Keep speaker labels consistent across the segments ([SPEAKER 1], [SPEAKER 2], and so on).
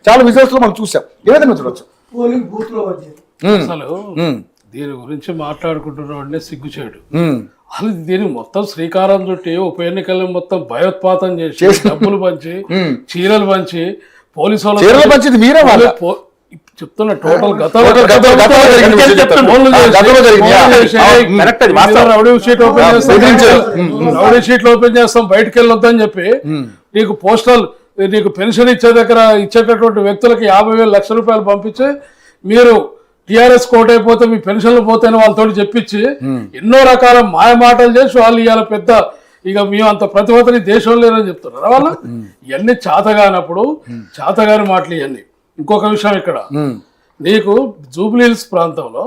[SPEAKER 1] చాలా విజువల్స్ లో మనం చూసాం. ఏ విధంగా చూడొచ్చు?
[SPEAKER 2] పోలింగ్ బూత్ లో
[SPEAKER 3] అసలు దీని గురించి మాట్లాడుకుంటున్నాం అంటే సిగ్గుచేడు. అసలు దీనికి మొత్తం శ్రీకారం చుట్టి ఉప ఎన్నికలను మొత్తం భయోత్పాతం చేసి డబ్బులు పంచి చీరలు పంచి పోలీసు వాళ్ళు చెప్తున్న టోటల్ రౌడీ షీట్లు ఓపెన్ చేస్తాం బయటకు వెళ్ళొద్దని చెప్పి నీకు పోస్టల్ నీకు పెన్షన్ ఇచ్చే దగ్గర ఇచ్చేటటువంటి వ్యక్తులకి 50,000 లక్షల రూపాయలు పంపించి మీరు టీఆర్ఎస్ కోట్ అయిపోతే మీ పెన్షన్లు పోతాయని వాళ్ళతో చెప్పించి ఎన్నో రకాల మాయ మాటలు చేసి వాళ్ళు ఇవాళ పెద్ద ఇక మేము అంత ప్రతిభతని దేశం లేదని చెప్తున్నారు. వాళ్ళ ఇవన్నీ చేతగానప్పుడు చేతగాని మాటలు ఇవన్నీ. ఇంకొక విషయం ఇక్కడ నీకు జూబ్లీహిల్స్ ప్రాంతంలో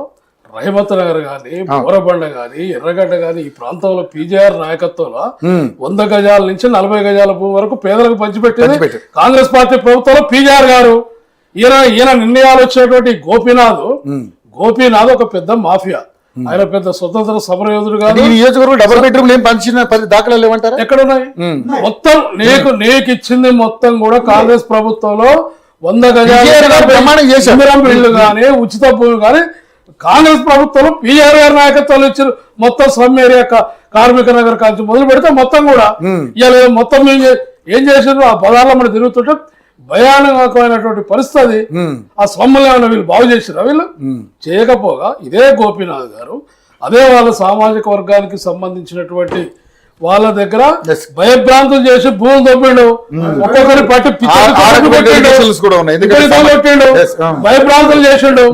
[SPEAKER 3] రహమత్ నగర్ గాని బోరబండ గాని ఎర్రగడ్డ గాని ఈ ప్రాంతంలో పీజేఆర్ నాయకత్వంలో 100 గజాల నుంచి 40 గజాల భూమి వరకు పేదలకు పంచిపెట్టేది కాంగ్రెస్ పార్టీ ప్రభుత్వంలో పీజేఆర్ గారు. ఈయన నిర్ణయాలు వచ్చినటువంటి గోపీనాథ్ ఒక పెద్ద మాఫియా. ఆయన పెద్ద స్వతంత్ర సమరయోధుడు కాదు.
[SPEAKER 1] డబుల్ బెడ్రూమ్ ఏం పంచిన దాఖలాలు ఏమంటారు?
[SPEAKER 3] ఎక్కడున్నాయి? మొత్తం నీకు ఇచ్చింది మొత్తం కూడా కాంగ్రెస్ ప్రభుత్వంలో 100 గజాలు ఇల్లు గానీ ఉచిత భూమి గానీ కాంగ్రెస్ ప్రభుత్వంలో పీఆర్ గారి నాయకత్వాలు ఇచ్చారు. మొత్తం స్లమ్ ఏరియా కార్మిక నగర్ కాల్చి మొదలు పెడితే మొత్తం కూడా ఇలా మొత్తం ఏం చేశారు? ఆ పదార్లో మనం తిరుగుతుంటే భయానకమైనటువంటి పరిస్థితి. ఆ స్లమ్లు ఏమైనా వీళ్ళు బాగు చేశారు? వీళ్ళు చేయకపోగా ఇదే గోపీనాథ్ గారు అదే వాళ్ళ సామాజిక వర్గానికి సంబంధించినటువంటి వాళ్ళ దగ్గర భయభ్రాంతులు చేసి భూములు దొబ్బిండు. ఒక్కొక్కరి పట్టి భయభ్రాంతులు చేసిండు.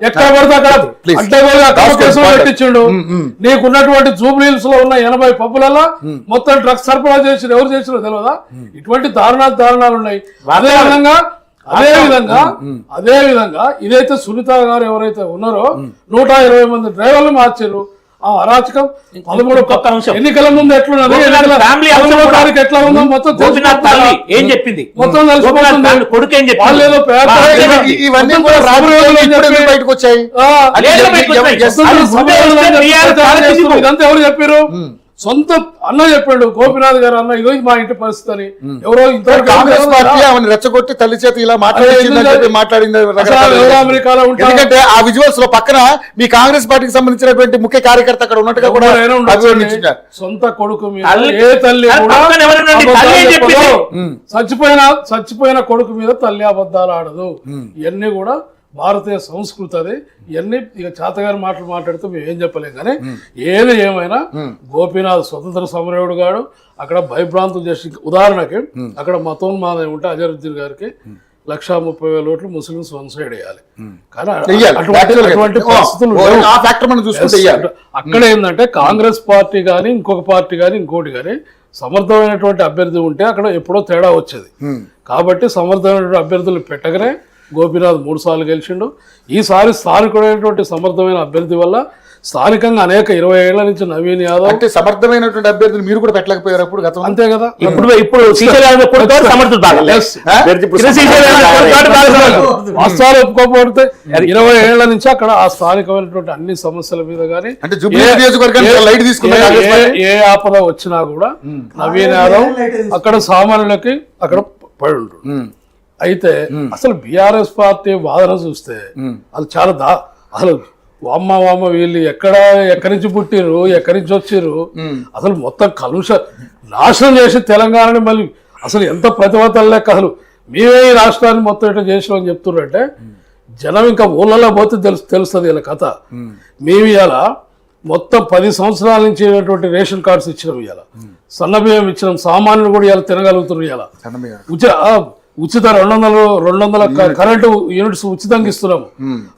[SPEAKER 3] ఎక్కడ పడితే అక్కడ అడ్డగోలుగా పెట్టించిండు. నీకున్నటువంటి జూబ్లీహిల్స్ లో ఉన్న 80 పబ్బులలో మొత్తం డ్రగ్స్ సరఫరా చేసి ఎవరు చేసినో తెలియదా? ఇటువంటి దారుణాలు ఉన్నాయి. అదే విధంగా ఇదైతే సునీత గారు ఎవరైతే ఉన్నారో 120 మంది డ్రైవర్లు మార్చారు. ఆ అరాచకం 13 ఎన్నికల ముందు ఎట్లున్నది, ఎట్లా ఉందో మొత్తం
[SPEAKER 4] ఏం చెప్పింది,
[SPEAKER 3] మొత్తం
[SPEAKER 4] కొడుకు ఏం చెప్పి
[SPEAKER 1] ఇవన్నీ బయటకు వచ్చాయి.
[SPEAKER 3] ఇదంతా ఎవరు చెప్పారు? సొంత అన్న చెప్పాడు గోపీనాథ్ గారు. అన్న ఇదో మా ఇంటి పరిస్థితి అని. ఎవరో
[SPEAKER 1] కాంగ్రెస్ పార్టీ ఆమెను రెచ్చగొట్టి తల్లి చేతి ఇలా మాట్లాడింది.
[SPEAKER 3] అమెరికాలో
[SPEAKER 1] ఎందుకంటే ఆ విజువల్స్ లో పక్కన మీ కాంగ్రెస్ పార్టీకి సంబంధించినటువంటి ముఖ్య కార్యకర్త అక్కడ ఉన్నట్టుగా కూడా
[SPEAKER 3] సొంత కొడుకు మీద ఏ తల్లి చచ్చిపోయిన కొడుకు మీద తల్లి అబద్ధాలు ఆడదు. ఇవన్నీ కూడా భారతీయ సంస్కృతి. అది ఇవన్నీ ఇక చేతగారి మాటలు మాట్లాడితే మేము ఏం చెప్పలేం. కానీ ఏది ఏమైనా గోపీనాథ్ స్వతంత్ర సమరయుడు గాడు అక్కడ భయభ్రాంతులు చేసి, ఉదాహరణకి అక్కడ మతోన్మాదం ఉంటే అజరుద్దీన్ గారికి 130,000 ఓట్లు ముస్లింస్ వన్ సైడ్ వేయాలి. కానీ అటువంటి పరిస్థితులు అక్కడ ఏంటంటే కాంగ్రెస్ పార్టీ కానీ ఇంకొక పార్టీ కానీ ఇంకోటి కానీ సమర్థమైనటువంటి అభ్యర్థి ఉంటే అక్కడ ఎప్పుడో తేడా వచ్చేది. కాబట్టి సమర్థమైనటువంటి అభ్యర్థులు పెట్టగానే గోపీనాథ్ 3 సార్లు గెలిచిండు. ఈసారి స్థానికుడైనటువంటి సమర్థమైన అభ్యర్థి వల్ల స్థానికంగా అనేక 20 ఏళ్ల నుంచి నవీన్ యాదవ్
[SPEAKER 1] అంటే సమర్థమైనటువంటి అభ్యర్థులు మీరు కూడా పెట్టలేకపోయారు అప్పుడు గతం.
[SPEAKER 3] అంతే కదా.
[SPEAKER 4] ఇప్పుడు
[SPEAKER 3] వాస్తవాలు ఒప్పుకోకపోతే 20 ఏళ్ల నుంచి అక్కడ ఆ స్థానికమైనటువంటి అన్ని సమస్యల మీద కానీ ఏ ఆపద వచ్చినా కూడా నవీన్ యాదవ్ అక్కడ సామాన్యులకి అక్కడ పడి ఉంటాడు. అయితే అసలు బీఆర్ఎస్ పార్టీ వాదన చూస్తే అది చాలా అసలు వామ్మ వీళ్ళు ఎక్కడి నుంచి పుట్టిరు, ఎక్కడి నుంచి వచ్చిర్రు, అసలు మొత్తం నాశనం చేసి తెలంగాణని మళ్ళీ అసలు ఎంత ప్రతిభతల లెక్క. అసలు మేమే ఈ రాష్ట్రాన్ని మొత్తం ఇట్లా చేసినామని చెప్తున్నారంటే జనం ఇంకా ఊళ్ళలో పోతే తెలుస్తుంది ఇలా కథ. మేము ఇవాళ మొత్తం 10 సంవత్సరాల నుంచి రేషన్ కార్డ్స్ ఇచ్చినాం, ఇవాళ సన్నబియ్యం ఇచ్చినాం, సామాన్యులు కూడా ఇవాళ తినగలుగుతున్నారు. ఇవాళ ఉచిత 200 కరెంటు యూనిట్స్ ఉచితంగా ఇస్తున్నాం,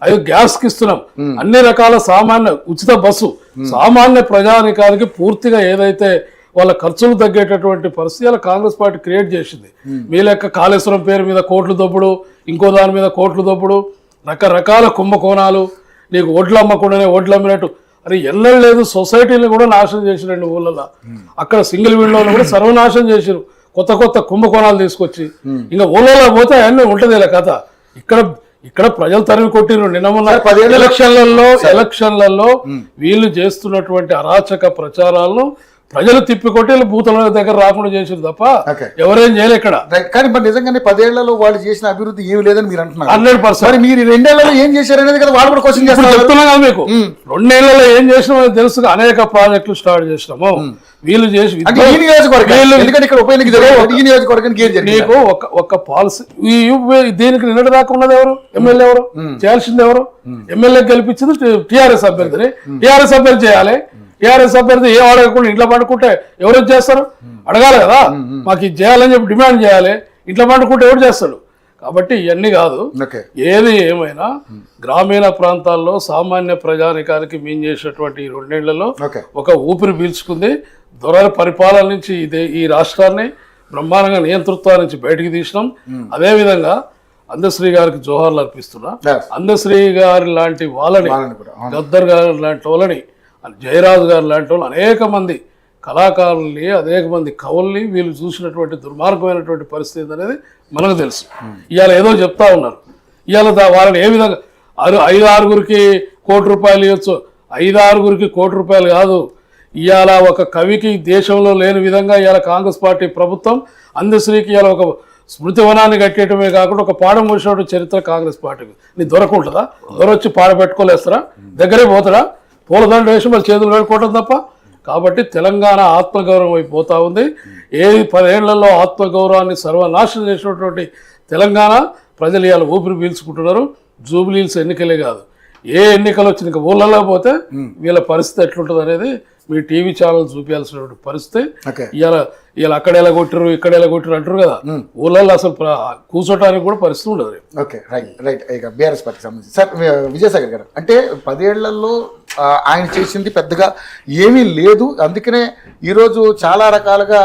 [SPEAKER 3] 5 గ్యాస్ కి ఇస్తున్నాం, అన్ని రకాల సామాన్య ఉచిత బస్సు సామాన్య ప్రజానికానికి పూర్తిగా ఏదైతే వాళ్ళ ఖర్చులు తగ్గేటటువంటి పరిస్థితి కాంగ్రెస్ పార్టీ క్రియేట్ చేసింది. మీ లెక్క కాళేశ్వరం పేరు మీద కోట్లు దొబ్బుడు, ఇంకో దాని మీద కోట్లు దొబ్బుడు, రకరకాల కుంభకోణాలు, నీకు ఓట్లు అమ్మకుండానే ఓట్లు అమ్మినట్టు అది ఎన్నడూ లేదు. సొసైటీని కూడా నాశనం చేసిరండి ఊళ్ళలో. అక్కడ సింగిల్ విండోని కూడా సర్వనాశనం చేసిరు, కొత్త కుంభకోణాలు తీసుకొచ్చి. ఇంకా ఊళ్ళలో పోతే అన్నీ ఉంటది ఇలా కథ. ఇక్కడ ప్రజలు తరిమి కొట్టిరు. నిన్న మొన్న ఎలక్షన్లలో వీళ్ళు చేస్తున్నటువంటి అరాచక ప్రచారాలను ప్రజలు తిప్పికొట్టి బూతుల దగ్గర రాకుండా చేసారు తప్ప
[SPEAKER 1] Okay.
[SPEAKER 3] ఎవరేం చేయలే ఇక్కడ.
[SPEAKER 1] రైట్. కానీ మరి నిజంగానే 10 ఏళ్లలో వాళ్ళు చేసిన అభివృద్ధి ఏమి లేదని మీరు అంటున్నారు.
[SPEAKER 3] 100%.
[SPEAKER 1] మరి మీరు 2 ఏళ్లలో ఏం చేశారనేది కదా వాళ్ళు కూడా క్వశ్చన్
[SPEAKER 3] ఇప్పుడు
[SPEAKER 1] చేస్తారు.
[SPEAKER 3] చెప్తున్నా కదా మీకు 2 నెలల్లో ఏం చేసినామో తెలుసు. అనేక ప్రాజెక్టులు స్టార్ట్ చేసినాము. వీళ్ళు చేసి
[SPEAKER 1] అంటే ఈ నియోజకవర్గం ఎందుకంటే ఇక్కడ ఉప ఎన్నిక జరిగింది. ఈ నియోజకవర్గానికి ఏం జరిగింది?
[SPEAKER 3] నీకు ఒక పాలసీ దీనికి నిన్నటి దాకా ఉన్నది ఎవరు? ఎమ్మెల్యే ఎవరు చేయాల్సింది? ఎవరు ఎమ్మెల్యే గెలిపించింది? టీఆర్ఎస్ అభ్యర్థిని. టీఆర్ఎస్ అభ్యర్థి చేయాలి. టీఆర్ఎస్ అభ్యర్థి ఏం అడగకుండా ఇంట్లో పండుకుంటే ఎవరు చేస్తారు? అడగాలి కదా, మాకు ఇది చేయాలని చెప్పి డిమాండ్ చేయాలి. ఇంట్లో పండుకుంటే ఎవరు చేస్తాడు? కాబట్టి ఇవన్నీ కాదు. ఏది ఏమైనా గ్రామీణ ప్రాంతాల్లో సామాన్య ప్రజానికానికి మేము చేసినటువంటి ఈ 2 నెలల్లో ఒక ఊపిరి పీల్చుకుంది. దొరల పరిపాలన నుంచి ఈ రాష్ట్రాన్ని బ్రహ్మాండంగా నియంతృత్వం నుంచి బయటికి తీసినాం. అదేవిధంగా అందశ్రీ గారికి జోహార్లు అర్పిస్తున్నా. అందశ్రీ గారి లాంటి వాళ్ళని, గద్దర్ గారి లాంటి వాళ్ళని, జయరాజు గారు లాంటి వాళ్ళు అనేక మంది కళాకారుల్ని, అనేక మంది కవుల్ని వీళ్ళు చూసినటువంటి దుర్మార్గమైనటువంటి పరిస్థితి అనేది మనకు తెలుసు. ఇవాళ ఏదో చెప్తా ఉన్నారు. ఇవాళ వాళ్ళని ఏ విధంగా 5-6గురికి కోటి రూపాయలు ఇవ్వచ్చు. 5-6గురికి కోటి రూపాయలు కాదు. ఇవాళ ఒక కవికి దేశంలో లేని విధంగా ఇవాళ కాంగ్రెస్ పార్టీ ప్రభుత్వం అందశ్రీకి ఇవాళ ఒక స్మృతివనాన్ని కట్టేయటమే కాకుండా ఒక పాఠం వచ్చినటువంటి చరిత్ర కాంగ్రెస్ పార్టీకి. నీ దొరకుంటుందా? దొరొచ్చి పాడ పెట్టుకోలేస్తారా? దగ్గరే పోతారా? పూలదండ వేసి మరి చేతులు కట్టుకోవటం తప్ప. కాబట్టి తెలంగాణ ఆత్మగౌరవం అయిపోతూ ఉంది. 10 ఏళ్లలో ఆత్మగౌరవాన్ని సర్వనాశనం చేసినటువంటి తెలంగాణ ప్రజలు ఇవాళ ఊపిరి పీల్చుకుంటున్నారు. జూబ్లీహిల్స్ ఎన్నికలే కాదు, ఏ ఎన్నికలు వచ్చిన ఇంకా ఊళ్ళలో పోతే వీళ్ళ పరిస్థితి ఎట్లుంటుంది అనేది మీ టీవీ ఛానల్ చూపించాల్సినటువంటి పరిస్థితి. ఇవాళ అక్కడ ఎలా కొట్టారు, ఇక్కడ ఎలా కొట్టారు అంటారు కదా. ఊళ్ళల్లో అసలు కూర్చోటానికి కూడా పరిస్థితి ఉండదు.
[SPEAKER 1] Okay, right. ఇక బీఆర్ఎస్ పార్టీకి సంబంధించి సార్ విజయసాగర్ గారు, అంటే 10 ఏళ్లలో ఆయన చేసింది పెద్దగా ఏమీ లేదు. అందుకనే ఈరోజు చాలా రకాలుగా